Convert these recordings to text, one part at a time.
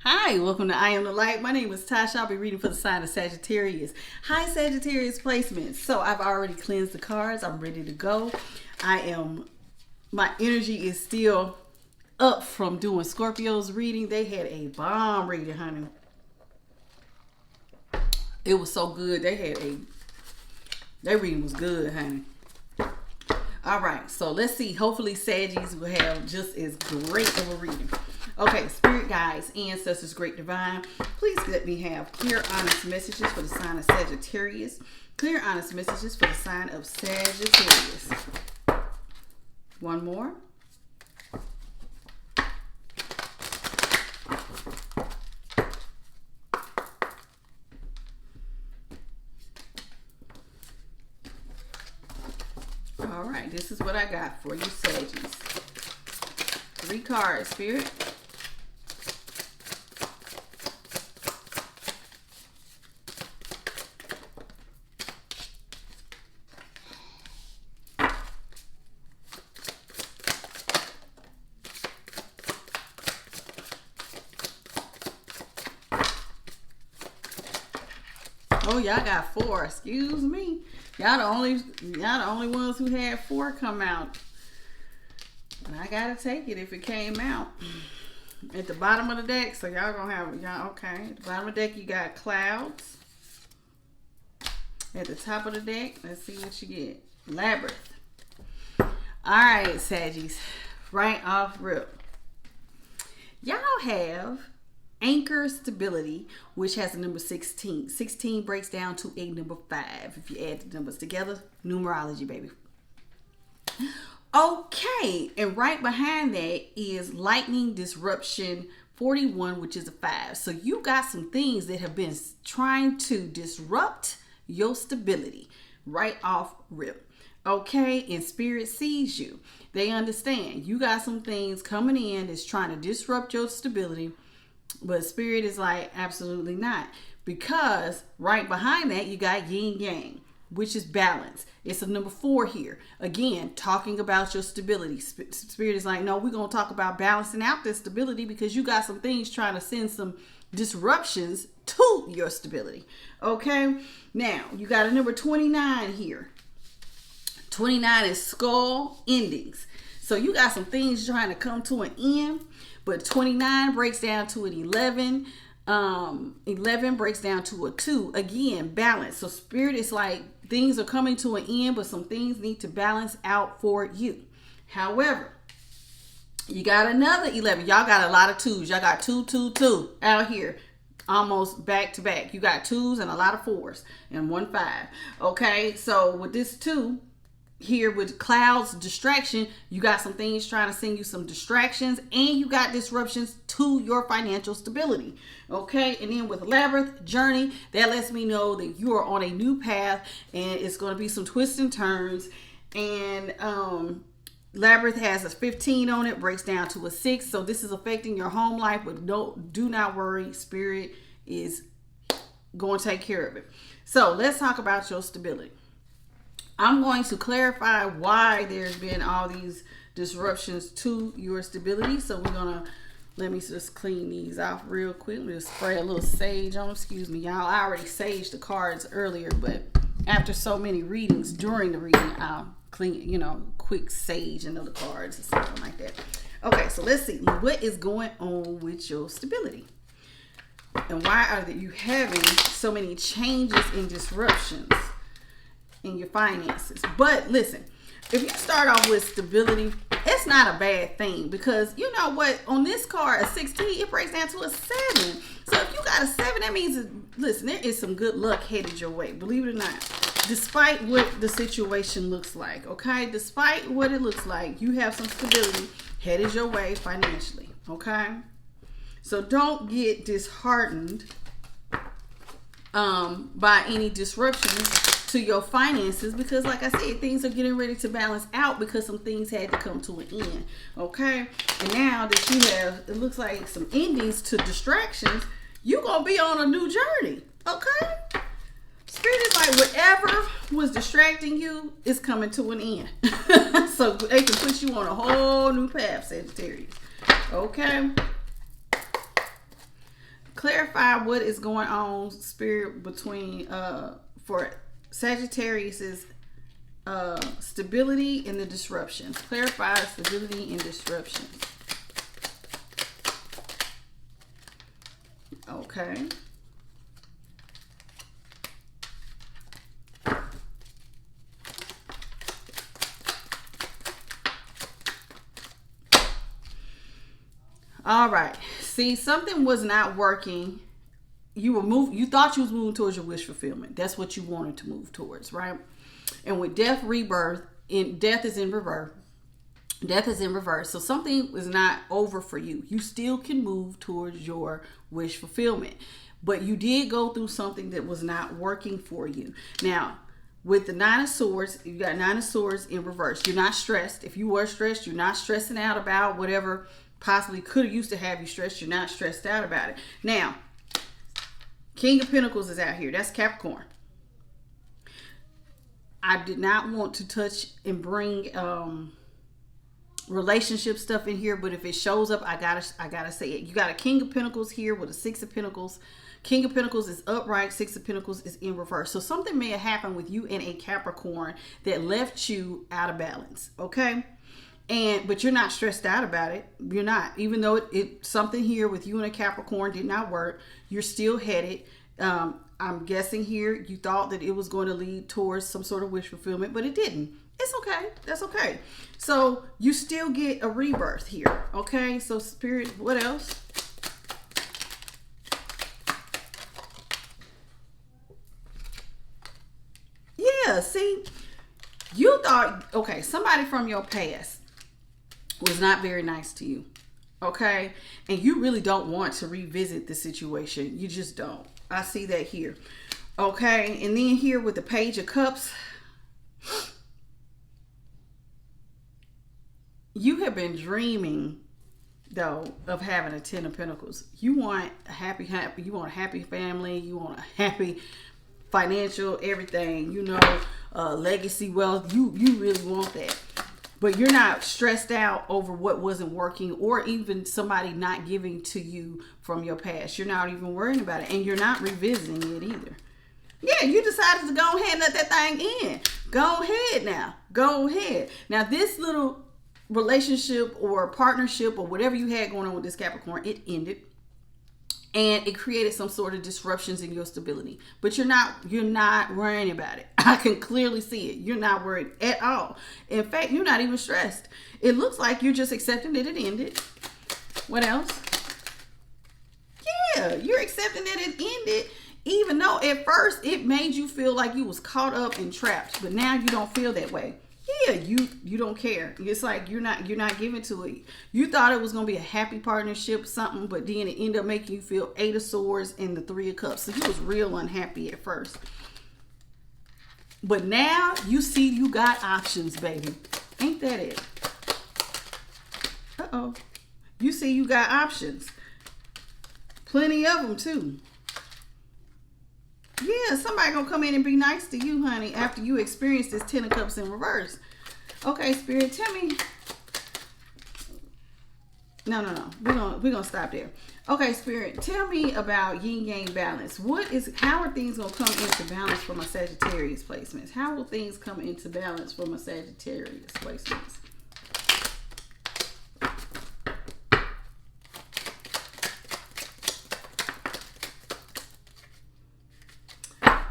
Hi, welcome to I Am the Light. My name is Tasha. I'll be reading for the sign of Sagittarius. Hi, Sagittarius placements. So I've already cleansed the cards. I'm ready to go. My energy is still up from doing Scorpio's reading. They had a bomb reading, honey. It was so good. Their reading was good, honey. All right, so let's see. Hopefully, Saggies will have just as great of a reading. Okay, spirit guides, ancestors, great divine, please let me have clear, honest messages for the sign of Sagittarius. Clear, honest messages for the sign of Sagittarius. One more. All right, this is what I got for you, Saggies. 3 cards, spirit. Oh, y'all got 4. Excuse me. Y'all the only ones who had 4 come out. And I gotta take it if it came out. At the bottom of the deck, so y'all gonna have okay. At the bottom of the deck you got clouds. At the top of the deck, let's see what you get. Labyrinth. Alright, Saggies. Right off rip. Y'all have anchor stability, which has the number 16. 16 breaks down to a number 5. If you add the numbers together, numerology, baby. Okay, and right behind that is lightning disruption 41, which is a 5. So you got some things that have been trying to disrupt your stability right off rip. Okay, and spirit sees you. They understand you got some things coming in that's trying to disrupt your stability. But spirit is like, absolutely not. Because right behind that, you got yin yang, which is balance. It's a number 4 here. Again, talking about your stability. Spirit is like, no, we're going to talk about balancing out this stability because you got some things trying to send some disruptions to your stability. Okay? Now, you got a number 29 here. 29 is skull endings. So you got some things trying to come to an end. But 29 breaks down to an 11. 11 breaks down to a 2. Again, balance. So spirit is like things are coming to an end, but some things need to balance out for you. However, you got another 11. Y'all got a lot of 2s. Y'all got 2, 2, 2 out here. Almost back to back. You got 2s and a lot of 4s and 1 5. Okay, so with this 2 here with clouds, distraction, you got some things trying to send you some distractions, and you got disruptions to your financial stability. Okay, and then with labyrinth journey, that lets me know that you are on a new path, and it's going to be some twists and turns. And labyrinth has a 15 on it, breaks down to a 6. So this is affecting your home life, but do not worry. Spirit is going to take care of it. So let's talk about your stability. I'm going to clarify why there's been all these disruptions to your stability. So we're going to, let me just clean these off real quick. Let me just spray a little sage on them. Excuse me, y'all. I already saged the cards earlier, but after so many readings during the reading, I'll clean, quick sage into the cards or something like that. Okay, so let's see. What is going on with your stability? And why are you having so many changes and disruptions in your finances? But listen, if you start off with stability, it's not a bad thing, because you know what, on this card, a 16, it breaks down to a 7. So if you got a 7, that means, listen, there is some good luck headed your way, believe it or not, despite what the situation looks like. Okay, despite what it looks like, you have some stability headed your way financially. Okay, so don't get disheartened by any disruptions to your finances, because like I said, things are getting ready to balance out because some things had to come to an end. Okay, and now that you have, it looks like, some endings to distractions, you're gonna be on a new journey. Okay, spirit is like, whatever was distracting you is coming to an end. So they can put you on a whole new path, Sagittarius. Okay, clarify what is going on, Spirit, between for Sagittarius's stability and the disruptions. Clarify stability and disruptions. Okay. All right. See, something was not working. You thought you was moving towards your wish fulfillment. That's what you wanted to move towards, right? And with death, rebirth, death is in reverse. Death is in reverse. So something is not over for you. You still can move towards your wish fulfillment. But you did go through something that was not working for you. Now, with the Nine of Swords, you got Nine of Swords in reverse. You're not stressed. If you were stressed, you're not stressing out about whatever possibly could have used to have you stressed. You're not stressed out about it. Now, King of Pentacles is out here. That's Capricorn. I did not want to touch and bring relationship stuff in here, but if it shows up, I gotta say it. You got a King of Pentacles here with a Six of Pentacles. King of Pentacles is upright. Six of Pentacles is in reverse. So something may have happened with you and a Capricorn that left you out of balance. Okay. But you're not stressed out about it. You're not, even though it something here with you and a Capricorn did not work. You're still headed. I'm guessing here you thought that it was going to lead towards some sort of wish fulfillment, but it didn't. It's okay. That's okay. So you still get a rebirth here. Okay. So Spirit, what else? Yeah. See, you thought, okay, somebody from your past was not very nice to you, okay? And you really don't want to revisit the situation. You just don't. I see that here, okay? And then here with the Page of Cups, you have been dreaming, though, of having a Ten of Pentacles. You want a happy, you want a happy family. You want a happy financial, everything, you know, legacy, wealth. You really want that. But you're not stressed out over what wasn't working or even somebody not giving to you from your past. You're not even worrying about it. And you're not revisiting it either. Yeah, you decided to go ahead and let that thing in. Go ahead now. Go ahead. Now, this little relationship or partnership or whatever you had going on with this Capricorn, it ended. And it created some sort of disruptions in your stability. But you're not worrying about it. I can clearly see it. You're not worried at all. In fact, you're not even stressed. It looks like you're just accepting that it ended. What else? Yeah, you're accepting that it ended, even though at first it made you feel like you was caught up and trapped. But now you don't feel that way. Yeah, you don't care. It's like you're not giving to it. You thought it was gonna be a happy partnership, something, but then it ended up making you feel Eight of Swords and the Three of Cups. So you was real unhappy at first. But now you see you got options, baby. Ain't that it? Uh-oh. You see you got options. Plenty of them too. Yeah, somebody gonna come in and be nice to you, honey, after you experience this Ten of Cups in reverse. Okay, Spirit, tell me. No. We're gonna stop there. Okay, Spirit, tell me about yin yang balance. How are things gonna come into balance for my Sagittarius placements? How will things come into balance for my Sagittarius placements?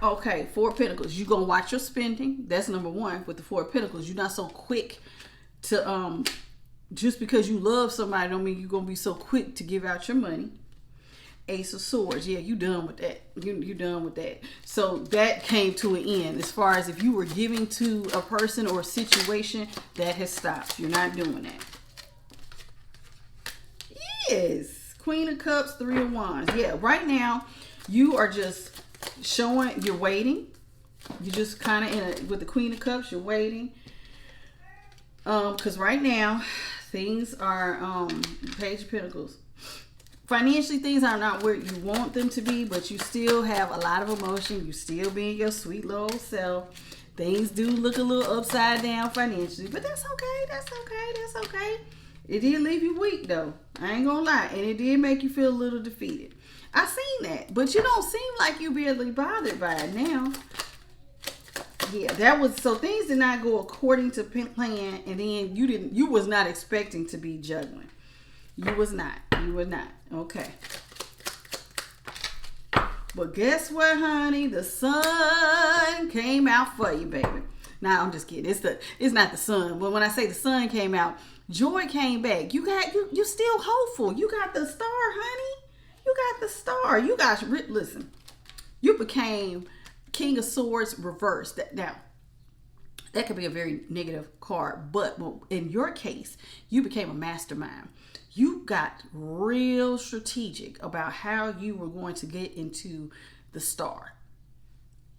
Okay, Four of Pentacles. You're going to watch your spending. That's number one with the Four of Pentacles. You're not so quick to, just because you love somebody don't mean you're going to be so quick to give out your money. Ace of Swords. Yeah, you done with that. You done with that. So that came to an end. As far as if you were giving to a person or a situation, that has stopped. You're not doing that. Yes. Queen of Cups, Three of Wands. Yeah, right now you are just showing you're waiting. You just kind of with the Queen of Cups, you're waiting. Because right now things are Page of Pentacles. Financially, things are not where you want them to be, but you still have a lot of emotion. You still being your sweet little self. Things do look a little upside down financially, but that's okay. That's okay. That's okay. It did leave you weak though. I ain't gonna lie. And it did make you feel a little defeated. I seen that. But you don't seem like you really bothered by it now. Yeah, that was, so things did not go according to plan, and then you was not expecting to be juggling. You was not. You were not. Okay. But guess what, honey? The sun came out for you, baby. Nah, I'm just kidding. It's not the sun. But when I say the sun came out, joy came back. You still hopeful. You got the star, honey. You got the star. You got, listen. You became King of Swords reversed. Now, that could be a very negative card, but in your case, you became a mastermind. You got real strategic about how you were going to get into the star.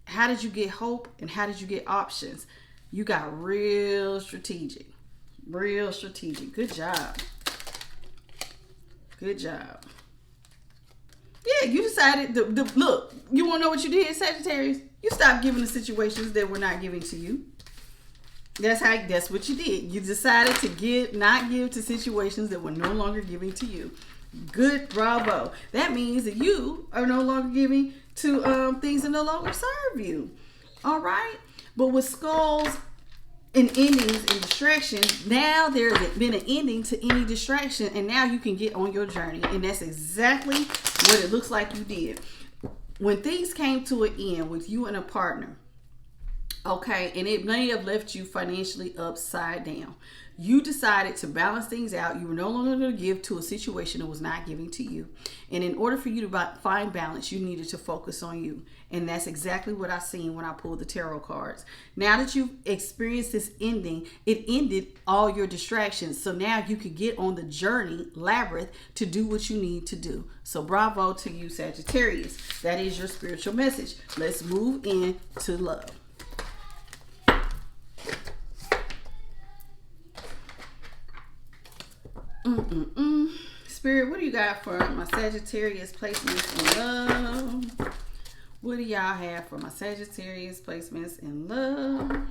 How did you get hope and how did you get options? You got real strategic. Real strategic. Good job. Good job. Yeah, you decided to look, you want to know what you did, Sagittarius? You stopped giving the situations that were not giving to you. That's what you did. You decided to not give to situations that were no longer giving to you. Good, bravo. That means that you are no longer giving to things that no longer serve you. All right? But with skulls and endings and distractions, now there's been an ending to any distraction, and now you can get on your journey. And that's exactly what it looks like you did. When things came to an end with you and a partner, okay, and it may have left you financially upside down, you decided to balance things out. You were no longer going to give to a situation that was not giving to you. And in order for you to find balance, you needed to focus on you. And that's exactly what I seen when I pulled the tarot cards. Now that you've experienced this ending, it ended all your distractions. So now you could get on the journey, labyrinth, to do what you need to do. So bravo to you, Sagittarius. That is your spiritual message. Let's move into love. Spirit, what do you got for my Sagittarius placements in love? What do y'all have for my Sagittarius placements in love?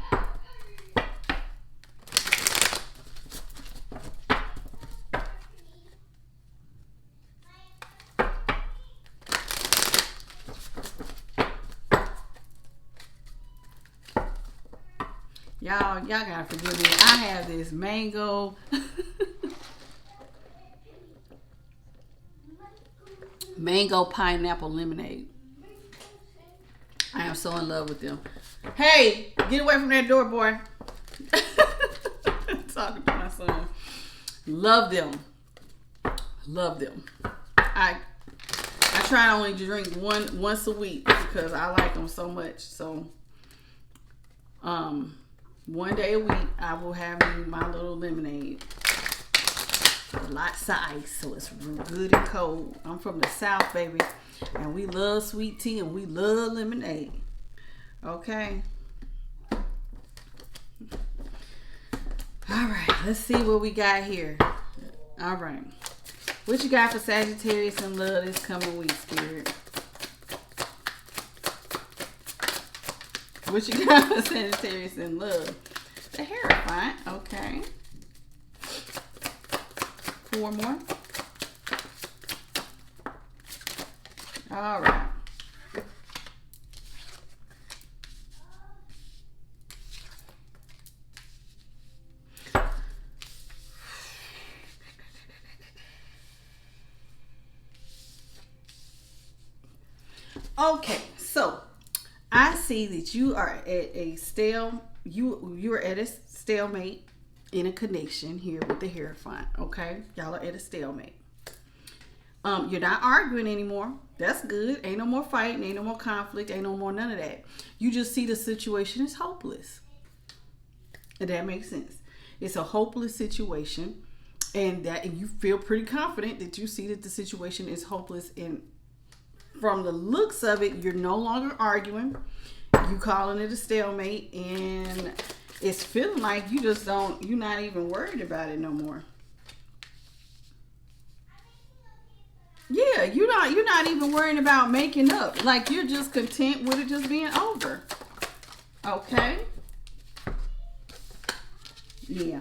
Y'all gotta forgive me. I have this mango mango pineapple lemonade. I am so in love with them. Hey, get away from that door, boy. Talking to my son. Love them. Love them. I try to only drink once a week because I like them so much. So one day a week I will have me my little lemonade. Lots of ice, so it's good and cold. I'm from the South, baby, and we love sweet tea and we love lemonade. Okay. All right, let's see what we got here. All right. What you got for Sagittarius in love this coming week, Spirit? What you got for Sagittarius in love? The Hierophant, okay. 4 more. All right. Okay, so I see that you are at a you are at a stalemate in a connection here with the Hierophant. Okay, y'all are at a stalemate. You're not arguing anymore. That's good. Ain't no more fighting, ain't no more conflict, ain't no more none of that. You just see the situation is hopeless. And that makes sense. It's a hopeless situation, and you feel pretty confident that you see that the situation is hopeless. And from the looks of it, you're no longer arguing. You calling it a stalemate, and it's feeling like you're not even worried about it no more. Yeah, you're not even worrying about making up. Like, you're just content with it just being over. Okay? Yeah.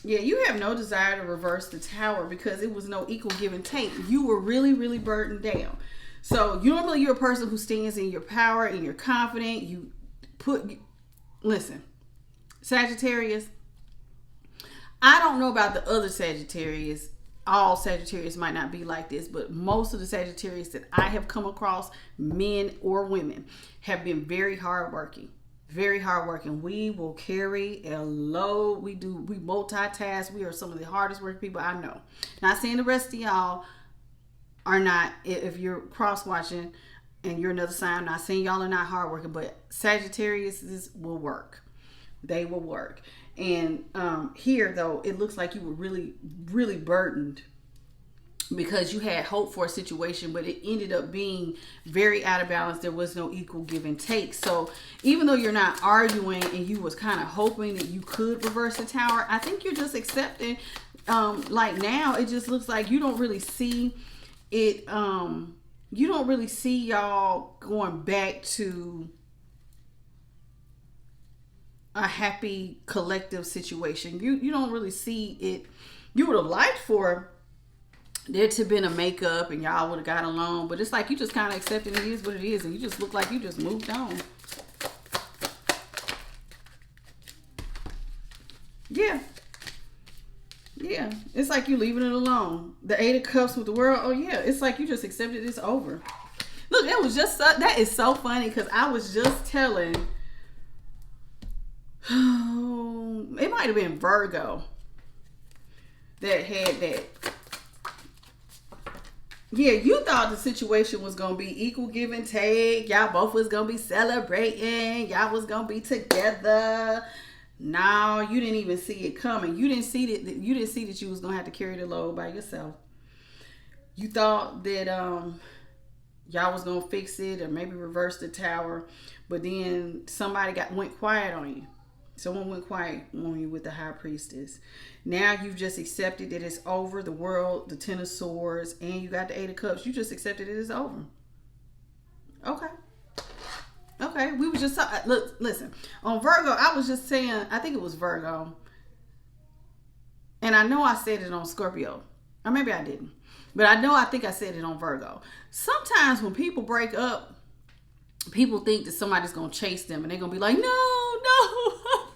Yeah, you have no desire to reverse the tower because it was no equal give and take. You were really, really burdened down. So normally you're a person who stands in your power and you're confident. Listen, Sagittarius, I don't know about the other Sagittarius. All Sagittarius might not be like this, but most of the Sagittarius that I have come across, men or women, have been very hardworking. Very hardworking. We will carry a load. We multitask. We are some of the hardest working people I know. Not saying the rest of y'all are not. If you're cross watching and you're another sign, I'm not saying y'all are not hardworking, but Sagittarius will work. They will work. And here though, it looks like you were really, really burdened because you had hope for a situation, but it ended up being very out of balance. There was no equal give and take. So even though you're not arguing and you was kind of hoping that you could reverse the tower, I think you're just accepting, like now it just looks like you don't really see it. You don't really see y'all going back to a happy collective situation. You don't really see it. You would have liked for there to been a makeup and y'all would have got along, but it's like you just kind of accepted it is what it is, and you just look like you just moved on. Yeah, it's like you leaving it alone. The 8 of Cups with the World. Oh yeah, it's like you just accepted it's over. Look, that is so funny because I was just telling, it might have been Virgo that had that. Yeah, you thought the situation was going to be equal give and take. Y'all both was going to be celebrating. Y'all was going to be together. No, you didn't even see it coming. You didn't see that you was going to have to carry the load by yourself. You thought that y'all was going to fix it or maybe reverse the tower, but then somebody went quiet on you. Someone went quiet on you with the High Priestess. Now you've just accepted that it's over. The World, the Ten of Swords, and you got the 8 of Cups. You just accepted it is over. Okay. We was just listen on Virgo. I was just saying. I think it was Virgo, and I know I said it on Scorpio, or maybe I didn't. But I think I said it on Virgo. Sometimes when people break up, people think that somebody's gonna chase them, and they're gonna be like, no.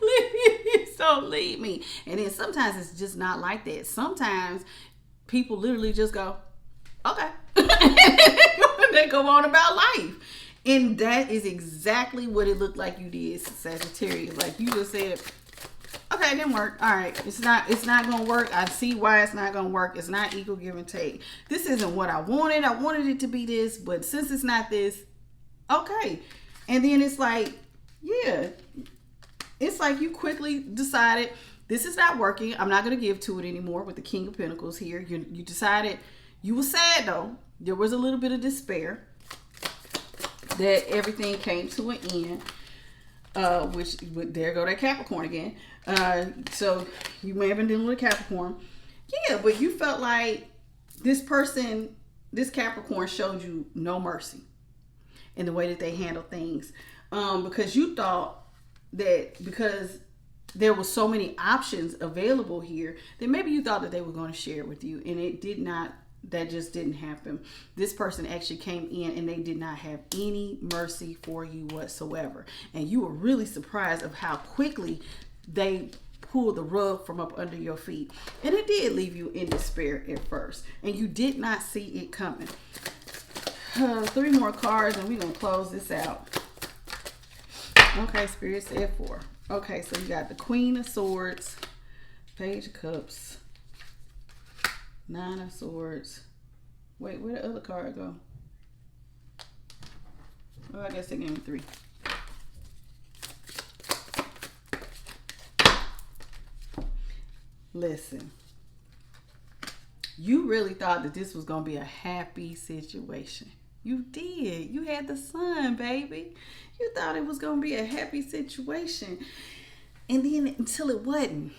Please don't leave me. And then sometimes it's just not like that. Sometimes people literally just go, okay. They go on about life. And that is exactly what it looked like you did, Sagittarius. Like you just said, okay, it didn't work. All right, it's not gonna work. I see why it's not gonna work. It's not equal give and take. This isn't what I wanted. I wanted it to be this, but since it's not this, okay. And then it's like, yeah. It's like you quickly decided this is not working. I'm not going to give to it anymore with the King of Pentacles here. You decided, you were sad though. There was a little bit of despair that everything came to an end, which there go that Capricorn again. So you may have been dealing with a Capricorn. Yeah, but you felt like this Capricorn showed you no mercy in the way that they handle things. Because you thought that because there were so many options available here, that maybe you thought that they were going to share it with you, and it did not. That just didn't happen. This person actually came in and they did not have any mercy for you whatsoever, and you were really surprised of how quickly they pulled the rug from up under your feet, and it did leave you in despair at first, and you did not see it coming. 3 more cards and we're gonna close this out. Okay, Spirit said 4. Okay, so you got the Queen of Swords, Page of Cups, 9 of Swords. Wait, where the other card go? Oh, I guess they gave me 3. Listen, you really thought that this was going to be a happy situation. You did. You had the sun, baby. You thought it was going to be a happy situation. And then until it wasn't.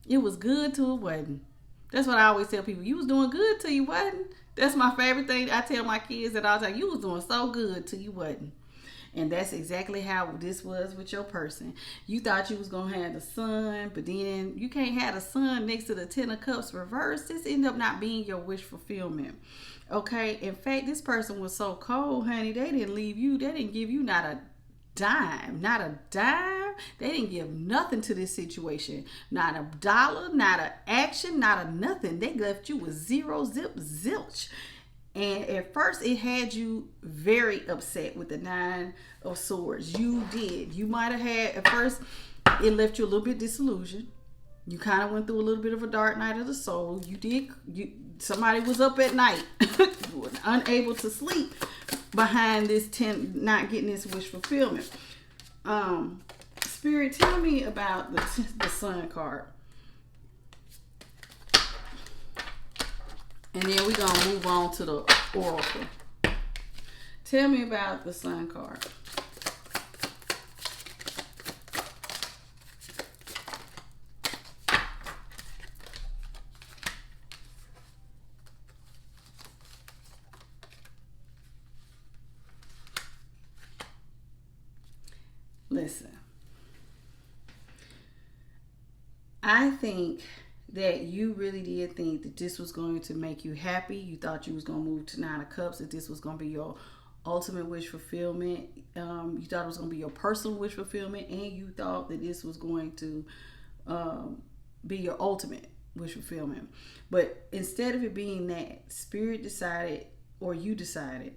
It was good till it wasn't. That's what I always tell people. You was doing good till you wasn't. That's my favorite thing I tell my kids at all time. You was doing so good till you wasn't. And that's exactly how this was with your person. You thought you was going to have the sun, but then you can't have the sun next to the 10 of cups reversed. This ended up not being your wish fulfillment. Okay. In fact, this person was so cold, honey. They didn't leave you. They didn't give you not a dime. Not a dime. They didn't give nothing to this situation. Not a dollar, not an action, not a nothing. They left you with zero, zip, zilch. And at first it had you very upset with the 9 of Swords. You did. You might have had, at first, it left you a little bit disillusioned. You kind of went through a little bit of a dark night of the soul. Somebody was up at night, unable to sleep behind this 10, not getting this wish fulfillment. Spirit, tell me about the Sun card. And then we're going to move on to the Oracle. Tell me about the Sun card. Listen, I think that you really did think that this was going to make you happy. You thought you was going to move to 9 of Cups, that this was going to be your ultimate wish fulfillment. You thought it was going to be your personal wish fulfillment, and you thought that this was going to be your ultimate wish fulfillment. But instead of it being that, Spirit decided, or you decided,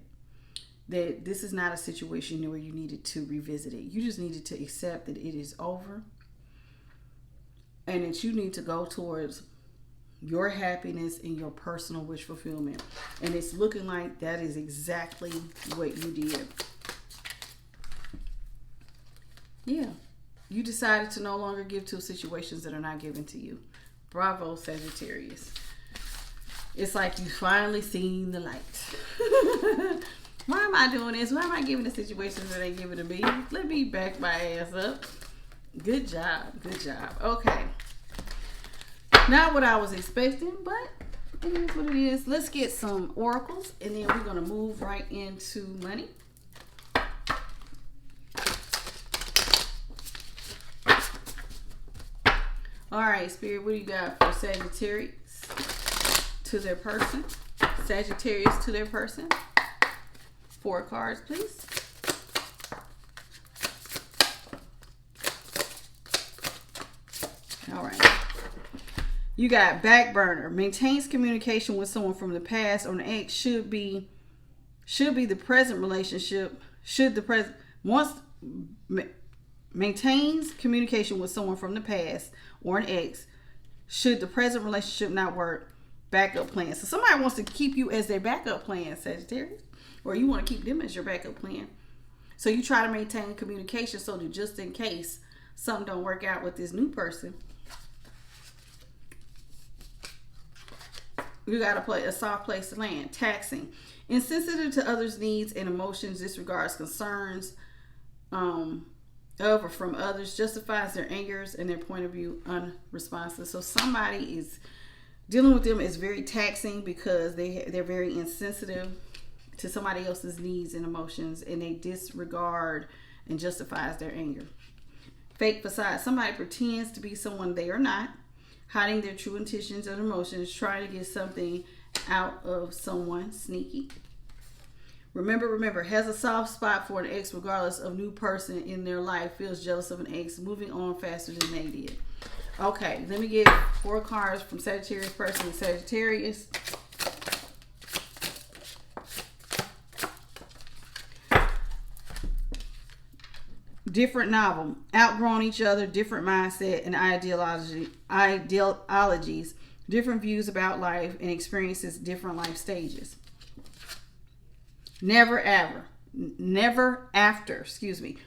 that this is not a situation where you needed to revisit it. You just needed to accept that it is over, and that you need to go towards your happiness and your personal wish fulfillment. And it's looking like that is exactly what you did. Yeah. You decided to no longer give to situations that are not given to you. Bravo, Sagittarius. It's like you finally seen the light. Why am I doing this? Why am I giving the situations that they give it to me? Let me back my ass up. Good job. Good job. Okay. Not what I was expecting, but it is what it is. Let's get some oracles, and then we're going to move right into money. All right, Spirit, what do you got for Sagittarius to their person? Sagittarius to their person. 4 cards, please. All right. You got back burner. Maintains communication with someone from the past or an ex. Should be the present relationship. Maintains communication with someone from the past or an ex. Should the present relationship not work, backup plan. So somebody wants to keep you as their backup plan, Sagittarius. Or you want to keep them as your backup plan. So you try to maintain communication so that just in case something don't work out with this new person, you got to play a soft place to land. Taxing. Insensitive to others' needs and emotions, disregards concerns of or from others, justifies their angers and their point of view unresponsive. So somebody is dealing with them is very taxing because they're very insensitive to somebody else's needs and emotions, and they disregard and justifies their anger. Fake facade. Somebody pretends to be someone they are not, hiding their true intentions and emotions, trying to get something out of someone. Sneaky. Remember, has a soft spot for an ex regardless of new person in their life, feels jealous of an ex, moving on faster than they did. Okay, let me get 4 cards from Sagittarius person and Sagittarius. Different novel, outgrown each other, different mindset and ideologies, different views about life and experiences, different life stages. Never after,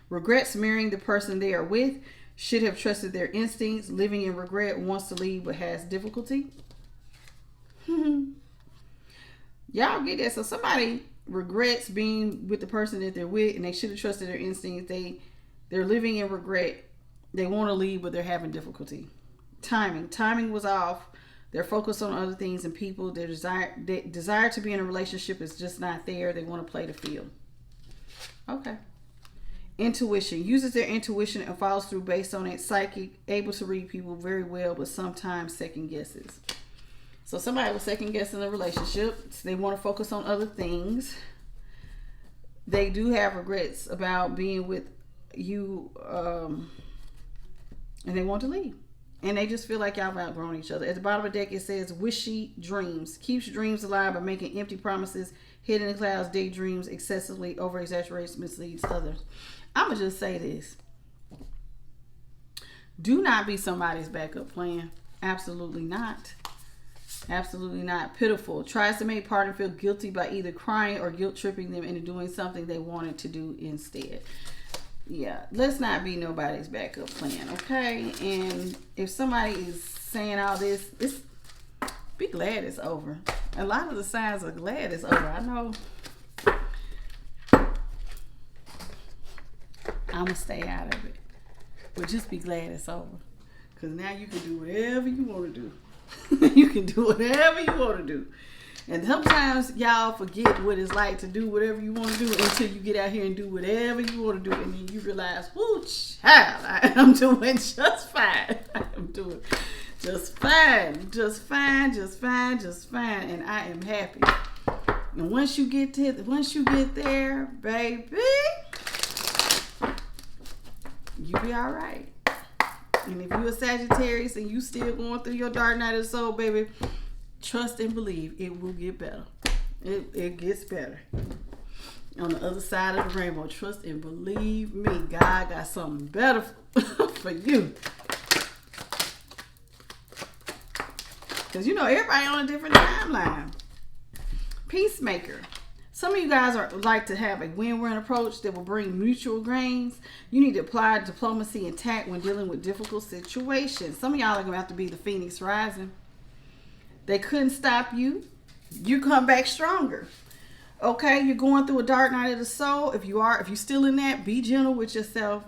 regrets marrying the person they are with, should have trusted their instincts, living in regret, wants to leave but has difficulty. Y'all get that? So somebody regrets being with the person that they're with, and they should have trusted their instincts. They're living in regret. They want to leave, but they're having difficulty. Timing was off. They're focused on other things and people. Their desire to be in a relationship is just not there. They want to play the field. Okay. Intuition. Uses their intuition and follows through based on it. Psychic. Able to read people very well, but sometimes second guesses. So somebody was second guessing the relationship. So they want to focus on other things. They do have regrets about being with you, and they want to leave. And they just feel like y'all have outgrown each other. At the bottom of the deck, it says wishy dreams. Keeps dreams alive by making empty promises, hidden in the clouds, daydreams, excessively over-exaggerates, misleads others. I'm going to just say this. Do not be somebody's backup plan. Absolutely not. Absolutely not. Pitiful. Tries to make partner feel guilty by either crying or guilt tripping them into doing something they wanted to do instead. Yeah, let's not be nobody's backup plan, okay? And if somebody is saying all this, be glad it's over. A lot of the signs are glad it's over. I know. I'm going to stay out of it. But just be glad it's over. Because now you can do whatever you want to do. You can do whatever you want to do. And sometimes y'all forget what it's like to do whatever you want to do until you get out here and do whatever you want to do. And then you realize, whoo, child, I am doing just fine. I am doing just fine. Just fine, just fine, just fine. And I am happy. And once you get there, baby, you be all right. And if you're a Sagittarius and you still going through your dark night of the soul, baby, trust and believe it will get better. It gets better. On the other side of the rainbow, trust and believe me, God got something better for you. Because you know, everybody on a different timeline. Peacemaker. Some of you guys like to have a win-win approach that will bring mutual gains. You need to apply diplomacy and tact when dealing with difficult situations. Some of y'all are going to have to be the Phoenix rising. They couldn't stop you. You come back stronger. Okay, you're going through a dark night of the soul. If you're still in that, be gentle with yourself.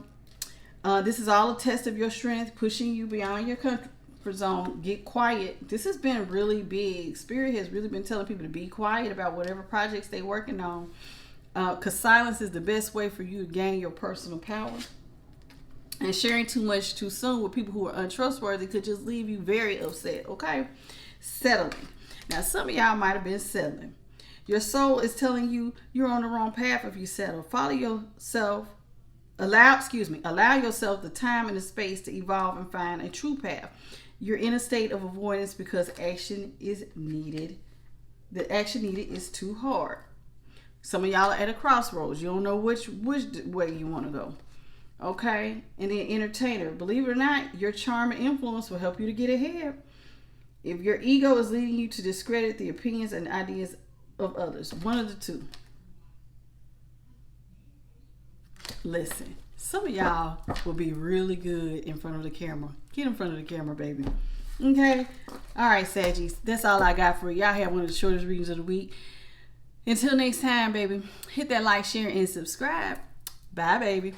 This is all a test of your strength, pushing you beyond your comfort zone. Get quiet. This has been really big. Spirit has really been telling people to be quiet about whatever projects they're working on. Because silence is the best way for you to gain your personal power. And sharing too much too soon with people who are untrustworthy could just leave you very upset. Okay? Settling. Now, some of y'all might have been settling. Your soul is telling you you're on the wrong path if you settle. Follow yourself. Allow yourself the time and the space to evolve and find a true path. You're in a state of avoidance because action is needed. The action needed is too hard. Some of y'all are at a crossroads. You don't know which way you want to go. Okay? And then entertainer. Believe it or not, your charm and influence will help you to get ahead. If your ego is leading you to discredit the opinions and ideas of others, one of the two. Listen, some of y'all will be really good in front of the camera. Get in front of the camera, baby. Okay? All right, Saggies. That's all I got for you. Y'all have one of the shortest readings of the week. Until next time, baby, hit that like, share, and subscribe. Bye, baby.